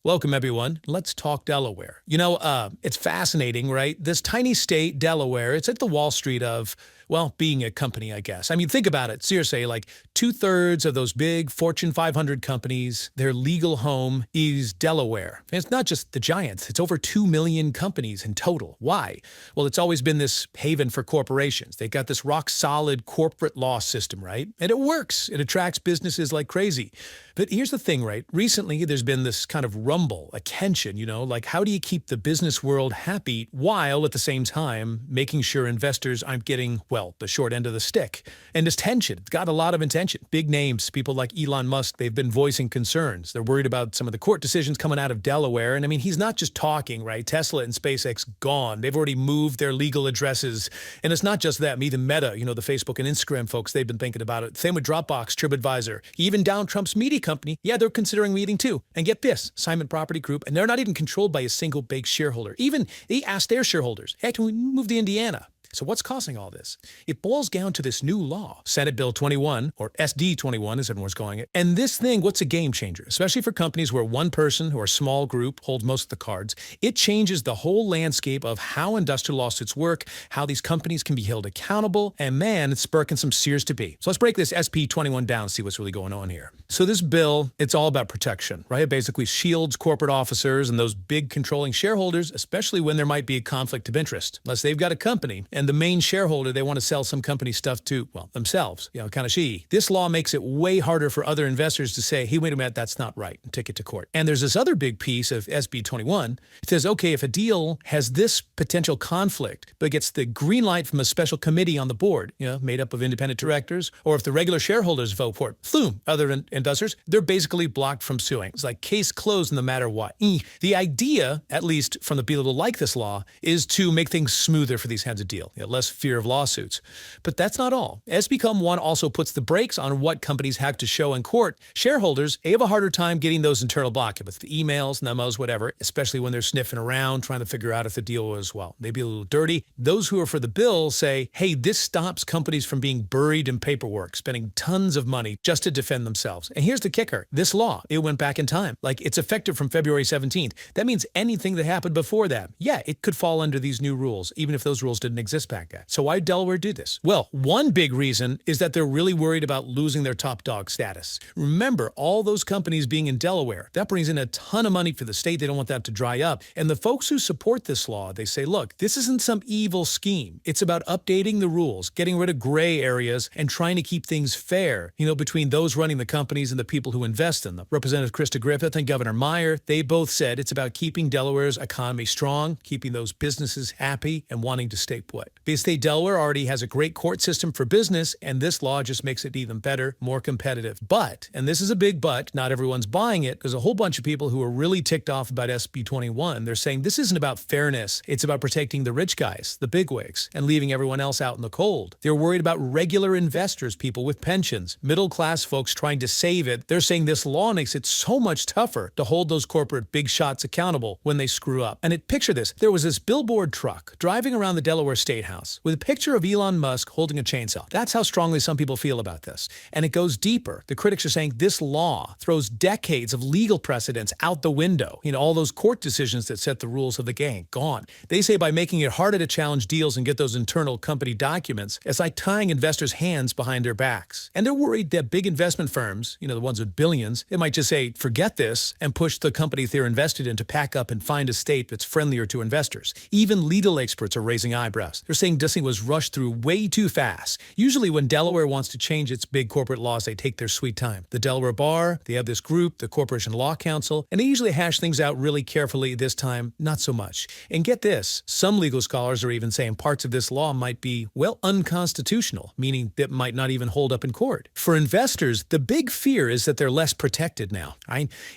Welcome, everyone. Let's talk Delaware. It's fascinating, right? This tiny state, Delaware, it's at the Wall Street of, well, being a company, I guess. I mean, think about it. Seriously, like two-thirds of those big Fortune 500 companies, their legal home is Delaware. And it's not just the giants. It's over 2 million companies in total. Why? Well, it's always been this haven for corporations. They've got this rock-solid corporate law system, right? And it works. It attracts businesses like crazy. But here's the thing, right? Recently, there's been this kind of rumble, a tension, like how do you keep the business world happy while at the same time making sure investors aren't getting, well, the short end of the stick? And this tension, it's got a lot of attention. Big names, people like Elon Musk, they've been voicing concerns. They're worried about some of the court decisions coming out of Delaware. And I mean, he's not just talking, right? Tesla and SpaceX gone. They've already moved their legal addresses. And it's not just them. Even Meta, the Facebook and Instagram folks, they've been thinking about it. Same with Dropbox, TripAdvisor, even down Trump's media company. Yeah, they're considering meeting too. And get this, Simon Property Group, and they're not even controlled by a single big shareholder. Even they asked their shareholders, hey, can we move to Indiana? So what's causing all this? It boils down to this new law, Senate Bill 21, or SD21 as everyone's calling it. And this thing, what's a game changer? Especially for companies where one person or a small group holds most of the cards. It changes the whole landscape of how industrial lawsuits work, how these companies can be held accountable, and man, it's sparking some serious debate. So let's break this SP21 down and see what's really going on here. So this bill, it's all about protection, right? It basically shields corporate officers and those big controlling shareholders, especially when there might be a conflict of interest, unless they've got a company and the main shareholder, they want to sell some company stuff to, well, themselves, kind of she. This law makes it way harder for other investors to say, hey, wait a minute, that's not right, and take it to court. And there's this other big piece of SB 21. It says, okay, if a deal has this potential conflict, but gets the green light from a special committee on the board, made up of independent directors, or if the regular shareholders vote for it, floom, other investors, they're basically blocked from suing. It's like case closed no matter what. The idea, at least from the people who like this law, is to make things smoother for these kinds of deals. Less fear of lawsuits. But that's not all. SB1 also puts the brakes on what companies have to show in court. Shareholders, they have a harder time getting those internal documents, the emails, memos, whatever, especially when they're sniffing around trying to figure out if the deal was, well, maybe a little dirty. Those who are for the bill say, hey, this stops companies from being buried in paperwork, spending tons of money just to defend themselves. And here's the kicker. This law, it went back in time. Like, it's effective from February 17th. That means anything that happened before that, yeah, it could fall under these new rules, even if those rules didn't exist back then. So why did Delaware do this? Well, one big reason is that they're really worried about losing their top dog status. Remember, all those companies being in Delaware, that brings in a ton of money for the state. They don't want that to dry up. And the folks who support this law, they say, look, this isn't some evil scheme. It's about updating the rules, getting rid of gray areas, and trying to keep things fair, between those running the companies and the people who invest in them. Representative Krista Griffith and Governor Meyer, they both said it's about keeping Delaware's economy strong, keeping those businesses happy, and wanting to stay put. Basically, Delaware already has a great court system for business, and this law just makes it even better, more competitive. But, and this is a big but, not everyone's buying it. There's a whole bunch of people who are really ticked off about SB 21. They're saying this isn't about fairness. It's about protecting the rich guys, the bigwigs, and leaving everyone else out in the cold. They're worried about regular investors, people with pensions, middle-class folks trying to save it. They're saying this law makes it so much tougher to hold those corporate big shots accountable when they screw up. And picture this. There was this billboard truck driving around the Delaware State House with a picture of Elon Musk holding a chainsaw. That's how strongly some people feel about this. And it goes deeper. The critics are saying this law throws decades of legal precedents out the window. All those court decisions that set the rules of the game, gone. They say by making it harder to challenge deals and get those internal company documents, it's like tying investors' hands behind their backs. And they're worried that big investment firms, the ones with billions, it might just say, forget this, and push the companies they're invested in to pack up and find a state that's friendlier to investors. Even legal experts are raising eyebrows. They're saying this thing was rushed through way too fast. Usually when Delaware wants to change its big corporate laws, they take their sweet time. The Delaware Bar, they have this group, the Corporation Law Council, and they usually hash things out really carefully. This time, not so much. And get this, some legal scholars are even saying parts of this law might be, well, unconstitutional, meaning that might not even hold up in court. For investors, the big fear is that they're less protected now.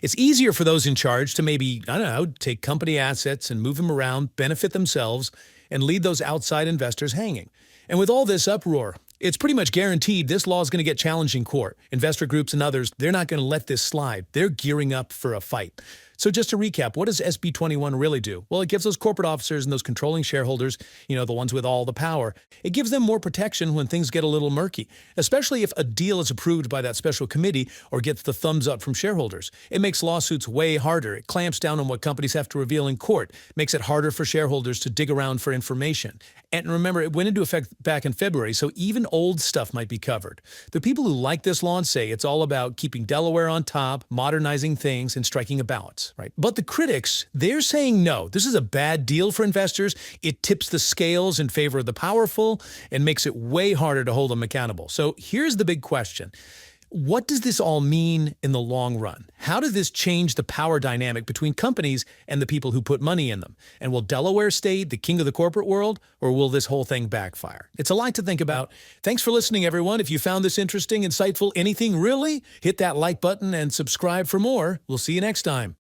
It's easier for those in charge to maybe, take company assets and move them around, benefit themselves, and lead those outside investors hanging. And with all this uproar, it's pretty much guaranteed this law is going to get challenged in court. Investor groups and others, they're not going to let this slide. They're gearing up for a fight. So just to recap, what does SB21 really do? Well, it gives those corporate officers and those controlling shareholders, the ones with all the power, it gives them more protection when things get a little murky, especially if a deal is approved by that special committee or gets the thumbs up from shareholders. It makes lawsuits way harder. It clamps down on what companies have to reveal in court, makes it harder for shareholders to dig around for information. And remember, it went into effect back in February, so even old stuff might be covered. The people who like this law say it's all about keeping Delaware on top, modernizing things, and striking a balance, right? But the critics, they're saying no, this is a bad deal for investors. It tips the scales in favor of the powerful and makes it way harder to hold them accountable. So here's the big question. What does this all mean in the long run? How does this change the power dynamic between companies and the people who put money in them? And will Delaware stay the king of the corporate world, or will this whole thing backfire? It's a lot to think about. Thanks for listening, everyone. If you found this interesting, insightful, anything really, hit that like button and subscribe for more. We'll see you next time.